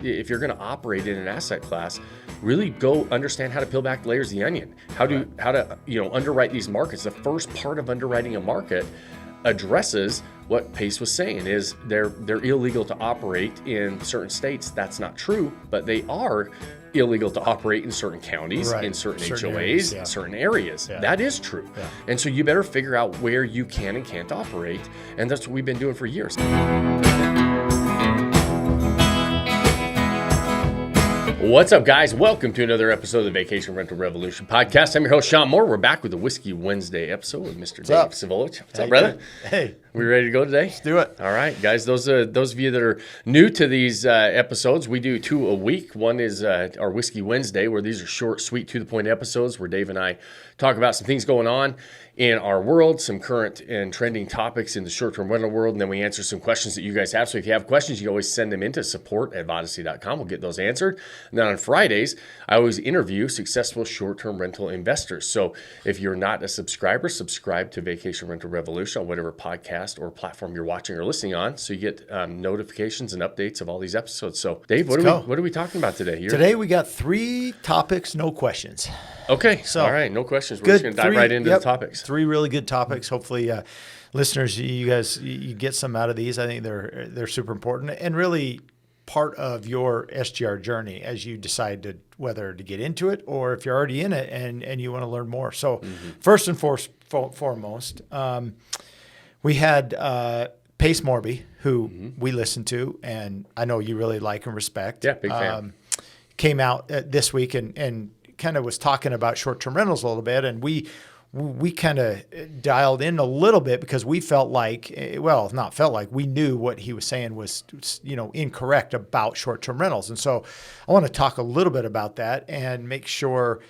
if you're going to operate in an asset class, really go understand how to peel back the layers of the onion, how to underwrite these markets. The first part of underwriting a market addresses what Pace was saying, is they're illegal to operate in certain states. That's not true, but they are illegal to operate in certain counties, in certain HOAs, areas, in certain areas. Yeah. That is true. Yeah. And so you better figure out where you can and can't operate. And that's what we've been doing for years. What's up, guys? Welcome to another episode of the Vacation Rental Revolution podcast. I'm your host, Shawn Moore. We're back with the Whiskey Wednesday episode with Mr. Dave Savolich. What's up, brother? Hey. We ready to go today? Let's do it. All right, guys. Those of you that are new to these episodes, we do 2 a week. One is our Whiskey Wednesday, where these are short, sweet, to-the-point episodes where Dave and I talk about some things going on in our world, some current and trending topics in the short-term rental world, and then we answer some questions that you guys have. So if you have questions, you can always send them into support@vodacy.com. We'll get those answered. And then on Fridays, I always interview successful short-term rental investors. So if you're not a subscriber, subscribe to Vacation Rental Revolution on whatever podcast or platform you're watching or listening on, so you get notifications and updates of all these episodes. So Dave, what are we talking about today? Today we got 3 topics, no questions. Okay, so all right, no questions. We're just going to dive right into the topics. 3 really good topics. Hopefully, listeners, you guys, you get some out of these. I think they're super important and really part of your SGR journey as you decide whether to get into it or if you're already in it and you want to learn more. So first and foremost, we had Pace Morby, who we listen to, and I know you really like and respect. Yeah, big fan. Came out this week and kind of was talking about short-term rentals a little bit, and we kind of dialed in a little bit because we felt like, we knew what he was saying was, incorrect about short-term rentals. And so I want to talk a little bit about that and make sure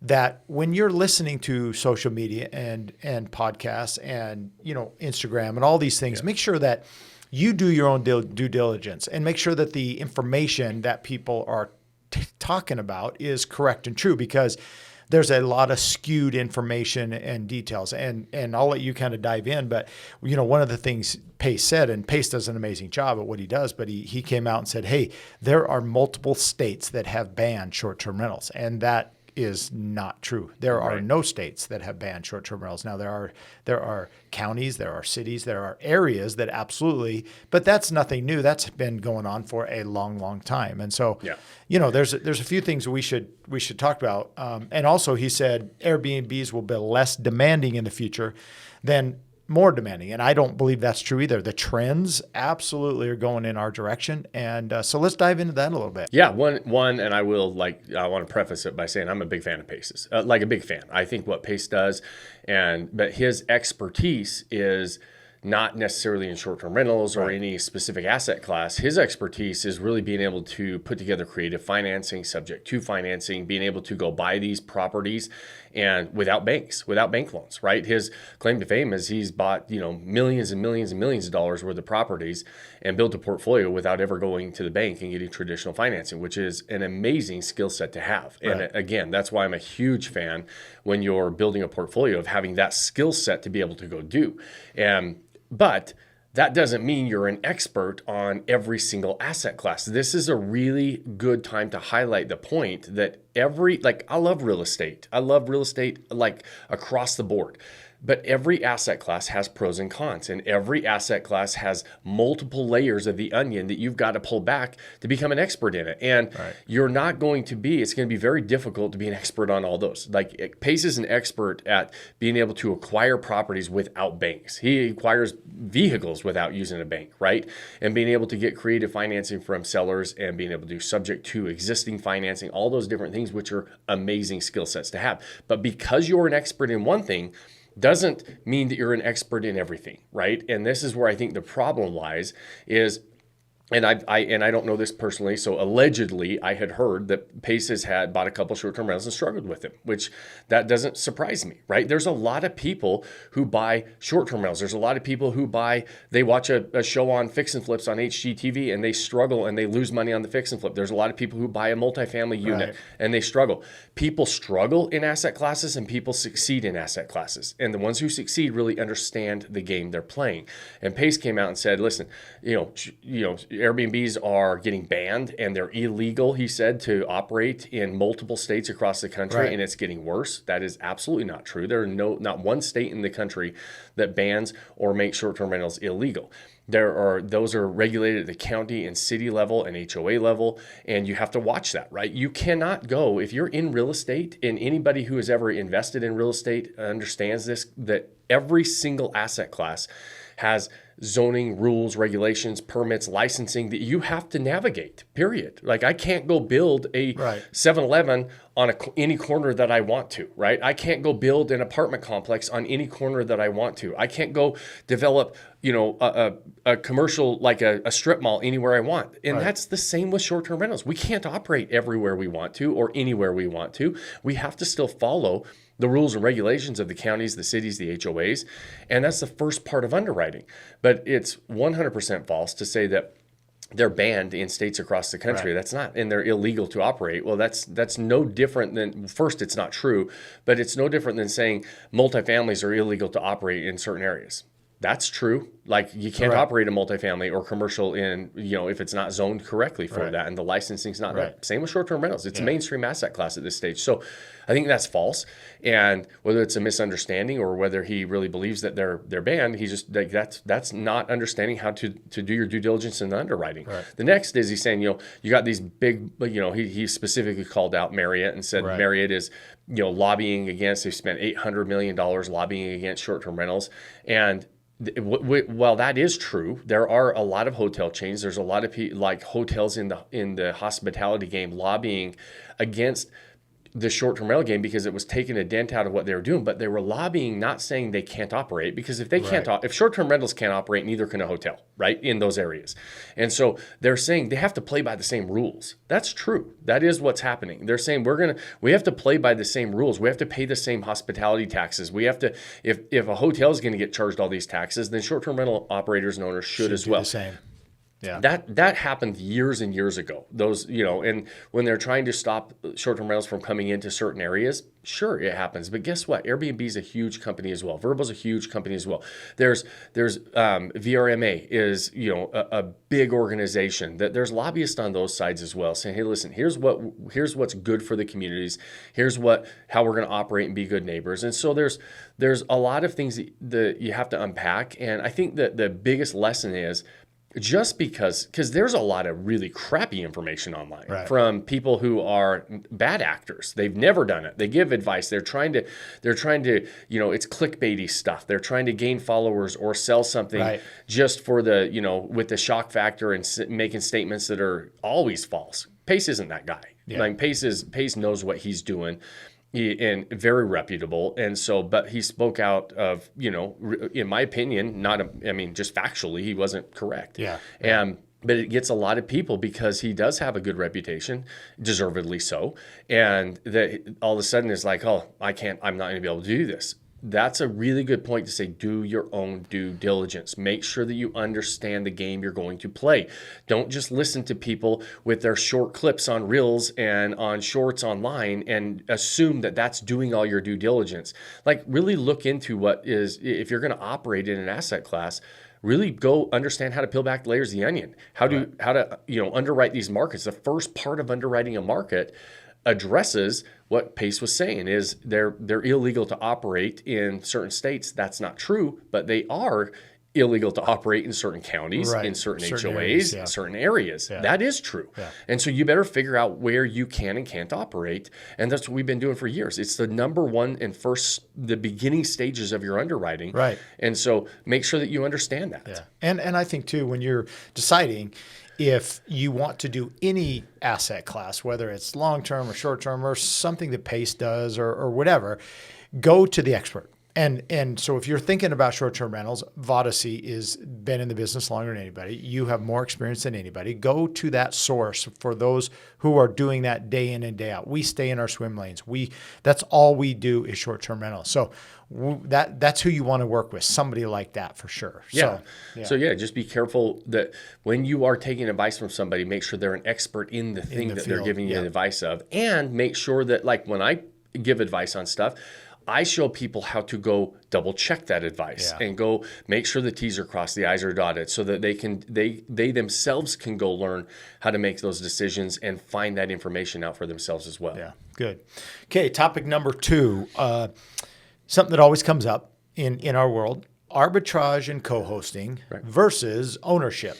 that when you're listening to social media and podcasts and, Instagram and all these things, make sure that you do your own due diligence and make sure that the information that people are talking about is correct and true, because there's a lot of skewed information and details, and I'll let you kind of dive in. But one of the things Pace said, and Pace does an amazing job at what he does, but he came out and said, hey, there are multiple states that have banned short-term rentals, and that is not true. There are no states that have banned short-term rentals. Now there are counties, there are cities, there are areas that absolutely, but that's nothing new. That's been going on for a long, long time. And so, there's a few things we should talk about. And also, he said Airbnbs will be less demanding in the future than more demanding. And I don't believe that's true either. The trends absolutely are going in our direction. And so let's dive into that a little bit. Yeah, one, and I want to preface it by saying I'm a big fan of Pace's, like a big fan. I think what Pace does, but his expertise is not necessarily in short-term rentals or any specific asset class. His expertise is really being able to put together creative financing, subject to financing, being able to go buy these properties and without bank loans, right? His claim to fame is he's bought, millions and millions and millions of dollars worth of properties and built a portfolio without ever going to the bank and getting traditional financing, which is an amazing skill set to have. Right. And again, that's why I'm a huge fan when you're building a portfolio of having that skill set to be able to go do. But that doesn't mean you're an expert on every single asset class. This is a really good time to highlight the point that I love real estate. I love real estate like across the board. But every asset class has pros and cons, and every asset class has multiple layers of the onion that you've got to pull back to become an expert in it. And it's going to be very difficult to be an expert on all those. Like Pace is an expert at being able to acquire properties without banks. He acquires vehicles without using a bank, right? And being able to get creative financing from sellers and being able to do subject to existing financing, all those different things, which are amazing skill sets to have. But because you're an expert in one thing, doesn't mean that you're an expert in everything, right? And this is where I think the problem lies is, and I don't know this personally, so allegedly I had heard that Pace had bought a couple short-term rentals and struggled with them, which that doesn't surprise me, right? There's a lot of people who buy short-term rentals. There's a lot of people who they watch a show on fix and flips on HGTV and they struggle and they lose money on the fix and flip. There's a lot of people who buy a multifamily unit and they struggle. People struggle in asset classes and people succeed in asset classes. And the ones who succeed really understand the game they're playing. And Pace came out and said, listen, Airbnbs are getting banned and they're illegal, he said, to operate in multiple states across the country, Right. and it's getting worse. That is absolutely not true. There are not one state in the country that bans or makes short-term rentals illegal. Those are regulated at the county and city level and HOA level, and you have to watch that, right? You cannot go, if you're in real estate, and anybody who has ever invested in real estate understands this, that every single asset class has zoning, rules, regulations, permits, licensing that you have to navigate, period. Like, I can't go build a Right. 7-Eleven on any corner that I want to, right? I can't go build an apartment complex on any corner that I want to. I can't go develop, a commercial, like a strip mall, anywhere I want. And Right. that's the same with short-term rentals. We can't operate everywhere we want to or anywhere we want to. We have to still follow the rules and regulations of the counties, the cities, the HOAs. And that's the first part of underwriting. But it's 100% false to say that they're banned in states across the country. Right. That's not, and they're illegal to operate. Well, that's no different than, first, it's not true, but it's no different than saying multifamilies are illegal to operate in certain areas. That's true. Like, you can't Right. operate a multifamily or commercial in, if it's not zoned correctly for Right. that, and the licensing's not Right. there. Same with short-term rentals. It's a Yeah. mainstream asset class at this stage. So I think that's false. And whether it's a misunderstanding or whether he really believes that they're banned, he's just, like, that's not understanding how to do your due diligence in the underwriting. Right. The next is he's saying, you got these big, he specifically called out Marriott and said Right. Marriott is, lobbying against, they've spent $800 million lobbying against short-term rentals. And while that is true, there are a lot of hotel chains. There's a lot of like hotels in the hospitality game lobbying against the short-term rental game because it was taking a dent out of what they were doing. But they were lobbying, not saying they can't operate, because if they can't, if short-term rentals can't operate, neither can a hotel, right, in those areas. And so they're saying they have to play by the same rules. That's true. That is what's happening. They're saying we have to play by the same rules. We have to pay the same hospitality taxes. We have to, if a hotel is going to get charged all these taxes, then short-term rental operators and owners should as do well. the same. Yeah. That happened years and years ago. Those, and when they're trying to stop short-term rentals from coming into certain areas, sure, it happens. But guess what? Airbnb is a huge company as well. Verbo's a huge company as well. There's VRMA is, a big organization. That there's lobbyists on those sides as well, saying, hey, listen, here's what's good for the communities. Here's how we're going to operate and be good neighbors. And so there's a lot of things that you have to unpack. And I think that the biggest lesson is, just because there's a lot of really crappy information online from people who are bad actors. They've never done it. They give advice. They're trying to, it's clickbaity stuff. They're trying to gain followers or sell something just for the, with the shock factor and making statements that are always false. Pace isn't that guy. Yeah. Like, Pace knows what he's doing. And very reputable. And so, but he spoke out of, in my opinion, just factually, he wasn't correct. Yeah. But it gets a lot of people because he does have a good reputation, deservedly so. And that all of a sudden is like, oh, I'm not going to be able to do this. That's a really good point to say, do your own due diligence. Make sure that you understand the game you're going to play. Don't just listen to people with their short clips on Reels and on shorts online and assume that that's doing all your due diligence. Like, really look into what is, if you're going to operate in an asset class, really go understand how to peel back the layers of the onion, how to underwrite these markets. The first part of underwriting a market addresses what Pace was saying is they're illegal to operate in certain states. That's not true, but they are illegal to operate in certain counties, in certain HOAs, areas, certain areas. Yeah. That is true. Yeah. And so you better figure out where you can and can't operate. And that's what we've been doing for years. It's the number one and the beginning stages of your underwriting. Right. And so make sure that you understand that. Yeah. And I think too, when you're deciding if you want to do any asset class, whether it's long-term or short-term or something that Pace does or whatever, go to the expert. And so if you're thinking about short-term rentals, Vodacy has been in the business longer than anybody. You have more experience than anybody. Go to that source for those who are doing that day in and day out. We stay in our swim lanes. That's all we do is short-term rentals. So that's who you want to work with, somebody like that for sure. Yeah. So just be careful that when you are taking advice from somebody, make sure they're an expert in the thing that they're giving you advice of, and make sure that, like, when I give advice on stuff, I show people how to go double check that advice and go make sure the T's are crossed, the I's are dotted, so that they themselves can go learn how to make those decisions and find that information out for themselves as well. Yeah, good. Okay, topic number 2, something that always comes up in our world, arbitrage and co-hosting versus ownership.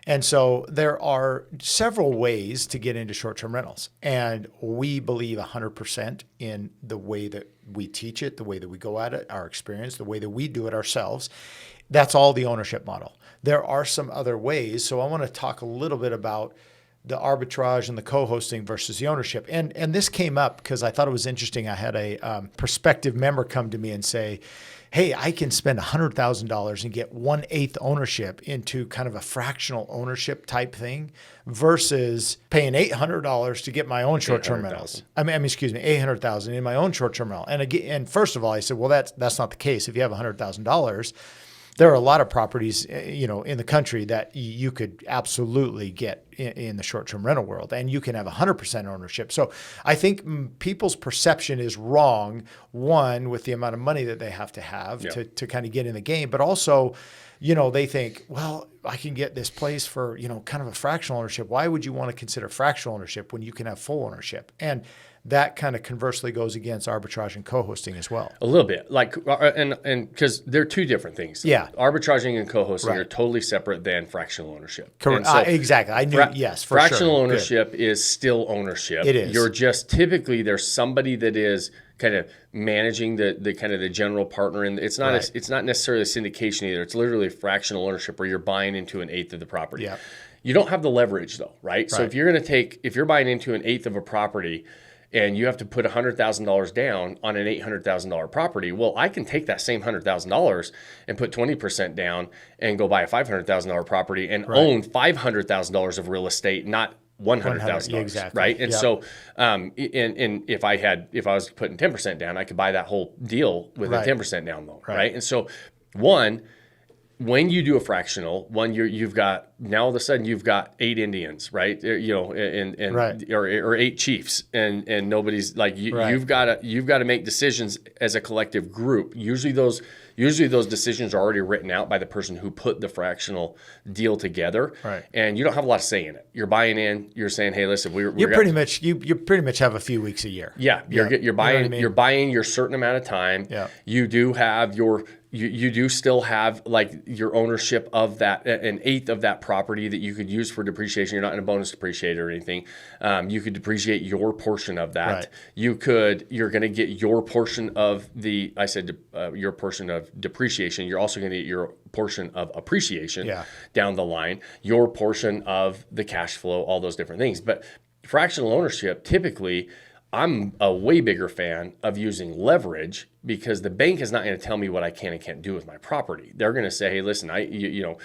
And so there are several ways to get into short-term rentals. And we believe 100% in the way that we teach it, the way that we go at it, our experience, the way that we do it ourselves. That's all the ownership model. There are some other ways. So I want to talk a little bit about the arbitrage and the co-hosting versus the ownership. And this came up because I thought it was interesting. I had a prospective member come to me and say, hey, I can spend $100,000 and get 1/8 ownership into kind of a fractional ownership type thing versus paying $800 to get my own short-term rentals. $800,000 in my own short-term rental. And first of all, I said, well, that's not the case. If you have $100,000, there are a lot of properties, in the country that you could absolutely get in the short-term rental world, and you can have 100% ownership. So I think people's perception is wrong, one, with the amount of money that they have to kind of get in the game, but also, they think, well, I can get this place for, kind of a fractional ownership. Why would you want to consider fractional ownership when you can have full ownership? And that kind of conversely goes against arbitrage and co-hosting as well. A little bit, and because they're two different things. Yeah, arbitraging and co-hosting are totally separate than fractional ownership. Correct. So exactly. I knew. Yes, for fractional sure. ownership is still ownership. It is. You're just typically there's somebody that is kind of managing the kind of the general partner, and it's not it's not necessarily a syndication either. It's literally fractional ownership where you're buying into 1/8 of the property. Yeah. You don't have the leverage though, right? So if you're buying into 1/8 of a property, and you have to put $100,000 down on an $800,000 property, well, I can take that same $100,000 and put 20% down and go buy a $500,000 property and own $500,000 of real estate, not $100,000, exactly. right? And so, and if I was putting 10% down, I could buy that whole deal with a 10% down loan, right? And so, when you do a fractional, you've got now all of a sudden you've got 8 Indians, right? Or 8 chiefs, and nobody's like you've got to make decisions as a collective group. Usually those decisions are already written out by the person who put the fractional deal together, and you don't have a lot of say in it. You're buying in. You're saying, hey, listen, you pretty much have a few weeks a year. Yeah, you're buying you're buying your certain amount of time. Yeah. You do have you do still have like your ownership of that, 1/8 of that property that you could use for depreciation. You're not in a bonus depreciator or anything. You could depreciate your portion of that. You're going to get your portion of your portion of depreciation. You're also going to get your portion of appreciation down the line, your portion of the cash flow, all those different things. But fractional ownership, typically, I'm a way bigger fan of using leverage because the bank is not going to tell me what I can and can't do with my property. They're going to say, hey, listen, I'm going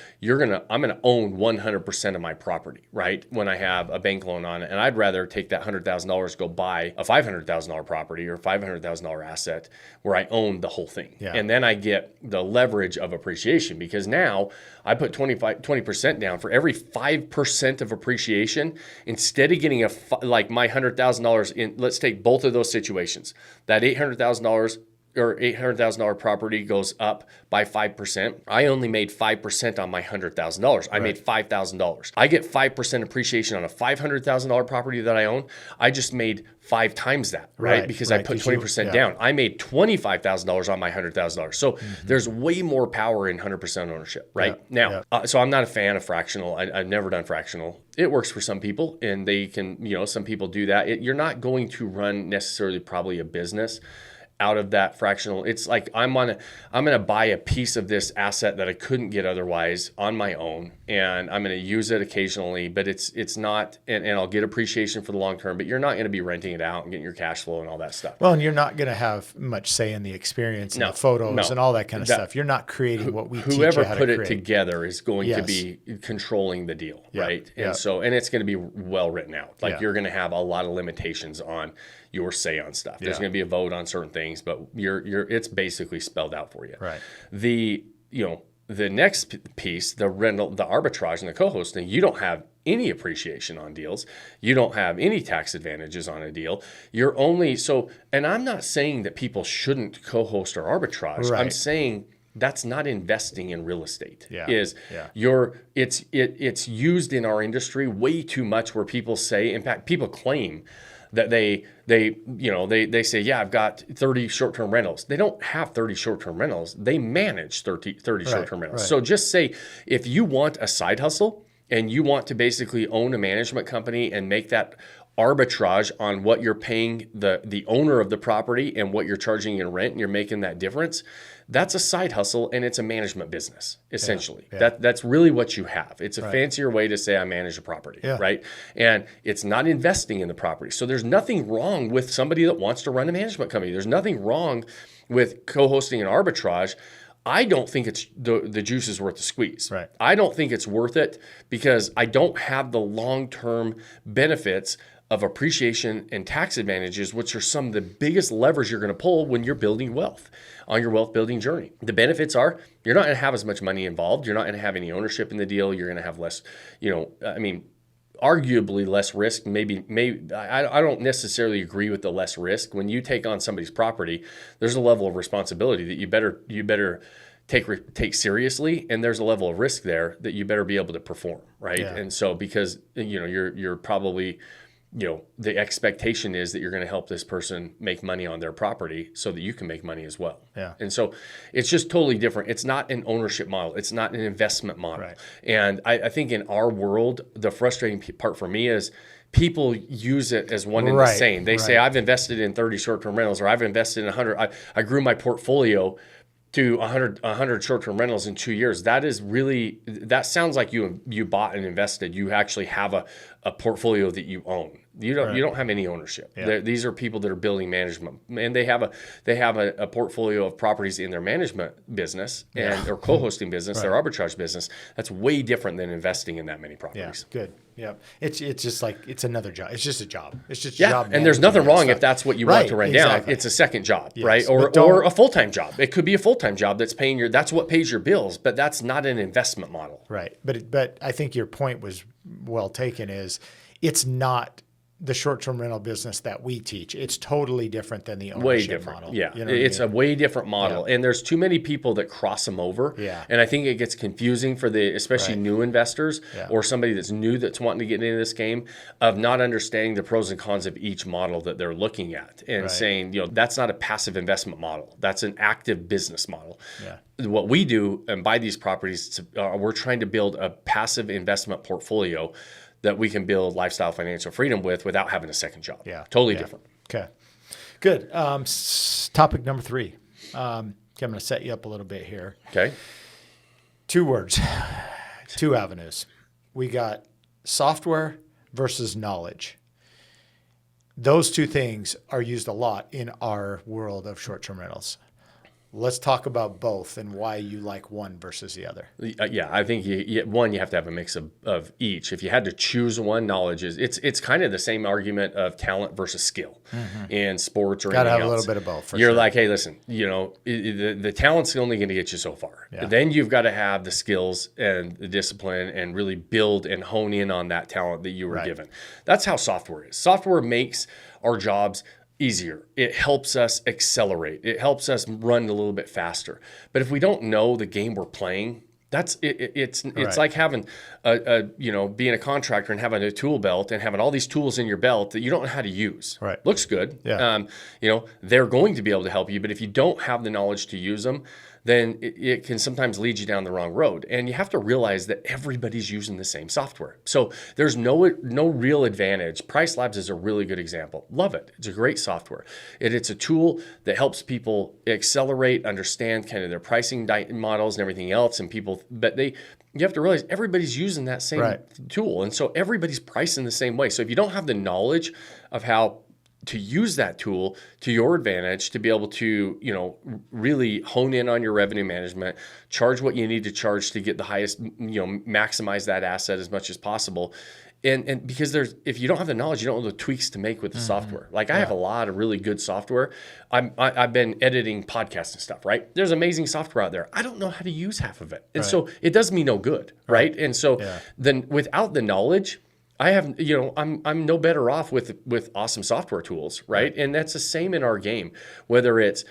to own 100% of my property, right? When I have a bank loan on it. And I'd rather take that $100,000, go buy a $500,000 property or $500,000 asset where I own the whole thing. Yeah. And then I get the leverage of appreciation because now I put 20% down for every 5% of appreciation. Instead of getting my $100,000 in, let's take both of those situations. That $800,000 or $800,000 property goes up by 5%. I only made 5% on my $100,000. I made $5,000. I get 5% appreciation on a $500,000 property that I own. I just made 5 times that, right? Because I put 20% down. I made $25,000 on my $100,000. So there's way more power in 100% ownership, right? So I'm not a fan of fractional. I've never done fractional. It works for some people, and they can, some people do that. You're not going to run necessarily probably a business out of that fractional. It's like I'm going to buy a piece of this asset that I couldn't get otherwise on my own, and I'm going to use it occasionally, but it's not, and I'll get appreciation for the long term, but you're not going to be renting it out and getting your cash flow and all that stuff. Well, and you're not going to have much say in the experience and the photos and all that kind of stuff. You're not creating what we teach you how to create. Whoever put it together is going to be controlling the deal, right? And so, and it's going to be well written out. Like you're going to have a lot of limitations on your say on stuff. There's going to be a vote on certain things, but it's basically spelled out for you. Right. The next piece, the rental, the arbitrage and the co-hosting, you don't have any appreciation on deals. You don't have any tax advantages on a deal. You're only and I'm not saying that people shouldn't co-host or arbitrage. Right. I'm saying that's not investing in real estate. Yeah. It's used in our industry way too much, where people say, in fact, people claim that they say, yeah, I've got 30 short-term rentals. They don't have 30 short-term rentals. They manage 30 short-term rentals. Right. So just say, if you want a side hustle and you want to basically own a management company and make that arbitrage on what you're paying the owner of the property and what you're charging in rent, and you're making that difference, that's a side hustle, and it's a management business, essentially. Yeah. That's really what you have. It's a fancier way to say I manage a property, right? And it's not investing in the property. So there's nothing wrong with somebody that wants to run a management company. There's nothing wrong with co-hosting an arbitrage. I don't think it's the juice is worth the squeeze. Right. I don't think it's worth it, because I don't have the long-term benefits of appreciation and tax advantages, which are some of the biggest levers you're going to pull when you're building wealth on your wealth building journey. The benefits are, you're not going to have as much money involved. You're not going to have any ownership in the deal. You're going to have less, arguably less risk. Maybe I don't necessarily agree with the less risk. When you take on somebody's property, there's a level of responsibility that you better take seriously, and there's a level of risk there that you better be able to perform, right? Yeah. And so, because you're probably, the expectation is that you're going to help this person make money on their property so that you can make money as well. Yeah. And so it's just totally different. It's not an ownership model. It's not an investment model. Right. And I think in our world, the frustrating part for me is people use it as one and the same. They say, I've invested in 30 short-term rentals, or I've invested in 100. I grew my portfolio to 100 short-term rentals in 2 years. That sounds like you bought and invested. You actually have a portfolio that you own. You don't have any ownership. Yeah. These are people that are building management, and they have a portfolio of properties in their management business and their co-hosting business, their arbitrage business. That's way different than investing in that many properties. Yeah, good. Yeah, it's just like, it's another job. It's just a job. It's just a job. And there's nothing wrong if that's what you want to run down. It's a second job, right? Or a full-time job. It could be a full-time job that's that's what pays your bills, but that's not an investment model. Right. But I think your point was well taken. Is it's not the short-term rental business that we teach. It's totally different than the ownership model. Yeah, it's a way different model, and there's too many people that cross them over. Yeah. And I think it gets confusing for especially new investors or somebody that's new that's wanting to get into this game, of not understanding the pros and cons of each model that they're looking at, and saying, that's not a passive investment model. That's an active business model. Yeah. What we do and buy these properties, we're trying to build a passive investment portfolio that we can build lifestyle financial freedom without having a second job. Yeah. Totally different. Okay. Good. Topic number 3. I'm going to set you up a little bit here. Okay. 2 words, 2 avenues. We got software versus knowledge. Those 2 things are used a lot in our world of short-term rentals. Let's talk about both and why you like one versus the other. Yeah, I think you have to have a mix of each. If you had to choose one, knowledge it's kind of the same argument of talent versus skill in sports or anything else. Got to have a little bit of both. You're like, hey, listen, the talent's only going to get you so far. Yeah. Then you've got to have the skills and the discipline and really build and hone in on that talent that you were given. That's how software is. Software makes our jobs easier. It helps us accelerate. It helps us run a little bit faster. But if we don't know the game we're playing, it's like having being a contractor and having a tool belt and having all these tools in your belt that you don't know how to use. Right. Looks good. Yeah. They're going to be able to help you, but if you don't have the knowledge to use them, then it can sometimes lead you down the wrong road. And you have to realize that everybody's using the same software. So there's no real advantage. Price Labs is a really good example. Love it. It's a great software. It's a tool that helps people accelerate, understand kind of their pricing models and everything else. And you have to realize everybody's using that same tool. And so everybody's pricing the same way. So if you don't have the knowledge of how to use that tool to your advantage, to be able to, really hone in on your revenue management, charge what you need to charge to get the highest, maximize that asset as much as possible, And because if you don't have the knowledge, you don't know the tweaks to make with the software. Like I have a lot of really good software. I've been editing podcasts and stuff, right? There's amazing software out there. I don't know how to use half of it. And so it does me no good, right? And so then without the knowledge, I have, I'm no better off with awesome software tools, right? And that's the same in our game, whether it's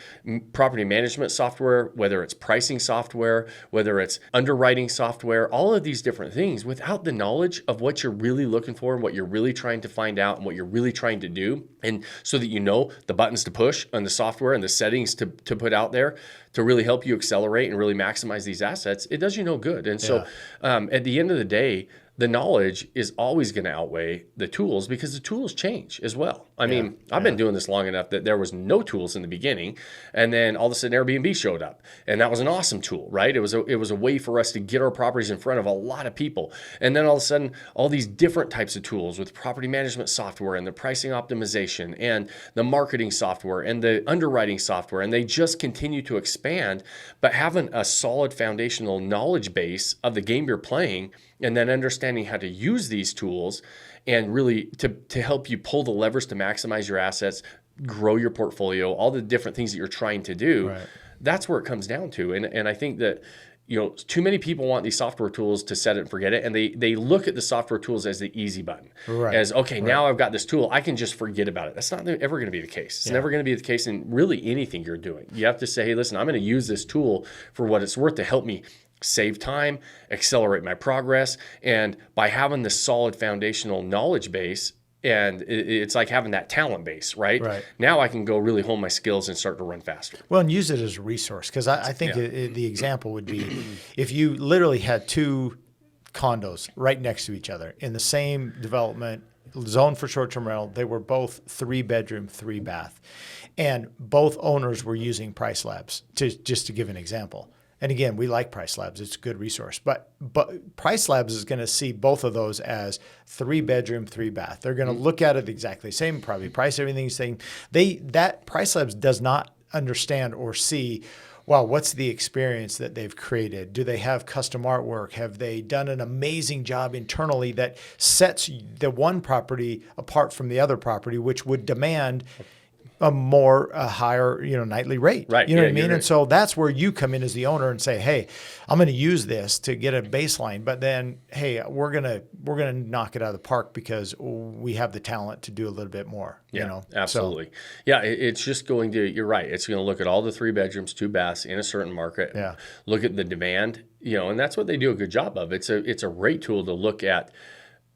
property management software, whether it's pricing software, whether it's underwriting software, all of these different things. Without the knowledge of what you're really looking for and what you're really trying to find out and what you're really trying to do, and so that you know the buttons to push on the software and the settings to put out there to really help you accelerate and really maximize these assets, it does you no good. And so at the end of the day, the knowledge is always going to outweigh the tools because the tools change as well. I mean, I've been doing this long enough that there was no tools in the beginning, and then all of a sudden Airbnb showed up, and that was an awesome tool, right? It was a way for us to get our properties in front of a lot of people. And then all of a sudden, all these different types of tools with property management software and the pricing optimization and the marketing software and the underwriting software, and they just continue to expand. But having a solid foundational knowledge base of the game you're playing, and then understanding how to use these tools and really to help you pull the levers to maximize your assets, grow your portfolio, all the different things that you're trying to do, that's where it comes down to. And I think that, too many people want these software tools to set it and forget it. And they look at the software tools as the easy button. As, okay, now I've got this tool, I can just forget about it. That's not ever going to be the case. It's never going to be the case in really anything you're doing. You have to say, hey, listen, I'm going to use this tool for what it's worth to help me save time, accelerate my progress. And by having this solid foundational knowledge base, and it's like having that talent base, right? Now I can go really hone my skills and start to run faster. Well, and use it as a resource, because I think the example would be if you literally had two condos right next to each other in the same development, zone for short-term rental. They were both 3-bedroom, 3-bath. And both owners were using Price Labs, just to give an example. And again, we like Price Labs. It's a good resource. But Price Labs is going to see both of those as 3-bedroom, 3-bath. They're going to look at it exactly the same, probably price everything the same. That Price Labs does not understand or see, wow, what's the experience that they've created? Do they have custom artwork? Have they done an amazing job internally that sets the one property apart from the other property, which would demand a higher, nightly rate. Right. You know what I mean? And so that's where you come in as the owner and say, hey, I'm going to use this to get a baseline, but then, hey, we're going to knock it out of the park because we have the talent to do a little bit more. Absolutely. So, it's just going to, you're right. It's going to look at all the 3 bedrooms, 2 baths in a certain market. Look at the demand, and that's what they do a good job of. It's a great tool to look at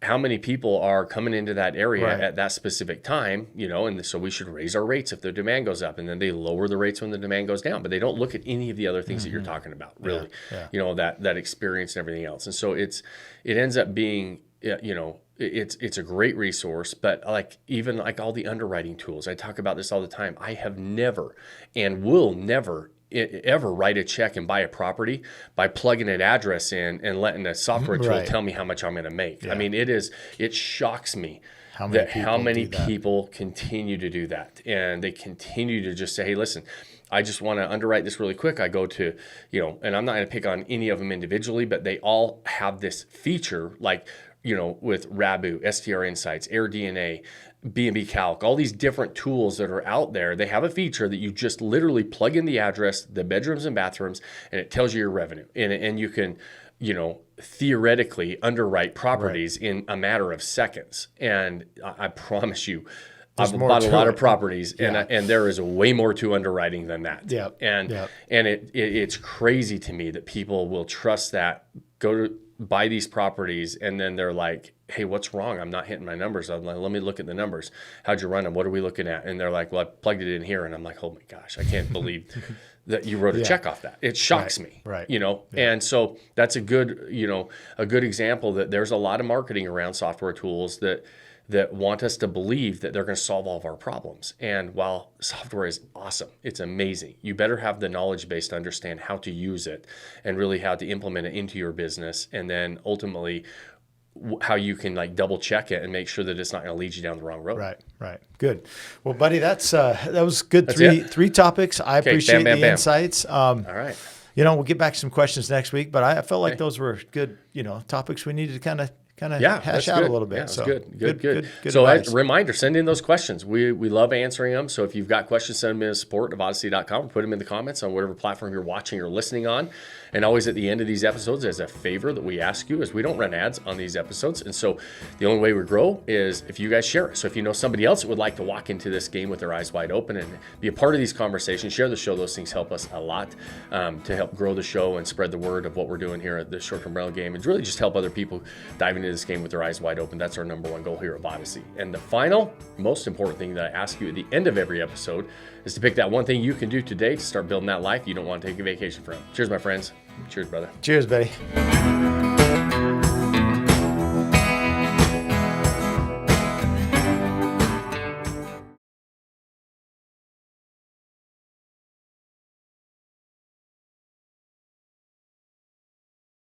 how many people are coming into that area at that specific time, and so we should raise our rates if the demand goes up, and then they lower the rates when the demand goes down, but they don't look at any of the other things that you're talking about, really, that experience and everything else. And so it ends up being, it's a great resource, but even all the underwriting tools, I talk about this all the time. I have never and will never ever write a check and buy a property by plugging an address in and letting a software tool tell me how much I'm going to make. I mean, it shocks me how many people continue to do that. And they continue to just say, hey, listen, I just want to underwrite this really quick. I go to, and I'm not going to pick on any of them individually, but they all have this feature with Rabu, STR Insights, AirDNA, B&B Calc, all these different tools that are out there. They have a feature that you just literally plug in the address, the bedrooms and bathrooms, and it tells you your revenue. And you can, theoretically underwrite properties in a matter of seconds. And I promise you, I've bought a lot of properties, and there is way more to underwriting than that. And it's crazy to me that people will trust that, go to buy these properties, and then they're like, hey, what's wrong? I'm not hitting my numbers. I'm like, let me look at the numbers. How'd you run them? What are we looking at? And they're like, well, I plugged it in here. And I'm like, oh my gosh, I can't believe that you wrote a check off that. It shocks me, And so that's a good example that there's a lot of marketing around software tools that want us to believe that they're going to solve all of our problems. And while software is awesome, it's amazing, you better have the knowledge base to understand how to use it and really how to implement it into your business. And then ultimately how you can double check it and make sure that it's not going to lead you down the wrong road. Right. Good. Well, buddy, that was good. Three topics. I appreciate the insights. All right. We'll get back to some questions next week, but I felt like those were good, topics we needed to kind kind of Yeah, hash that's out good. a little bit. Yeah, that's So good. Good So advice. a reminder, send in those questions. We love answering them. So if you've got questions, send them in to support@odyssey.com or put them in the comments on whatever platform you're watching or listening on. And always at the end of these episodes, as a favor that we ask you, is we don't run ads on these episodes. And so the only way we grow is if you guys share it. So if you know somebody else that would like to walk into this game with their eyes wide open and be a part of these conversations, share the show. Those things help us a lot to help grow the show and spread the word of what we're doing here at the short-term rental game, and really just help other people dive into this game with their eyes wide open. That's our number one goal here at Odyssey. And the final, most important thing that I ask you at the end of every episode is to pick that one thing you can do today to start building that life you don't want to take a vacation from. Cheers, my friends. Cheers, brother. Cheers, buddy.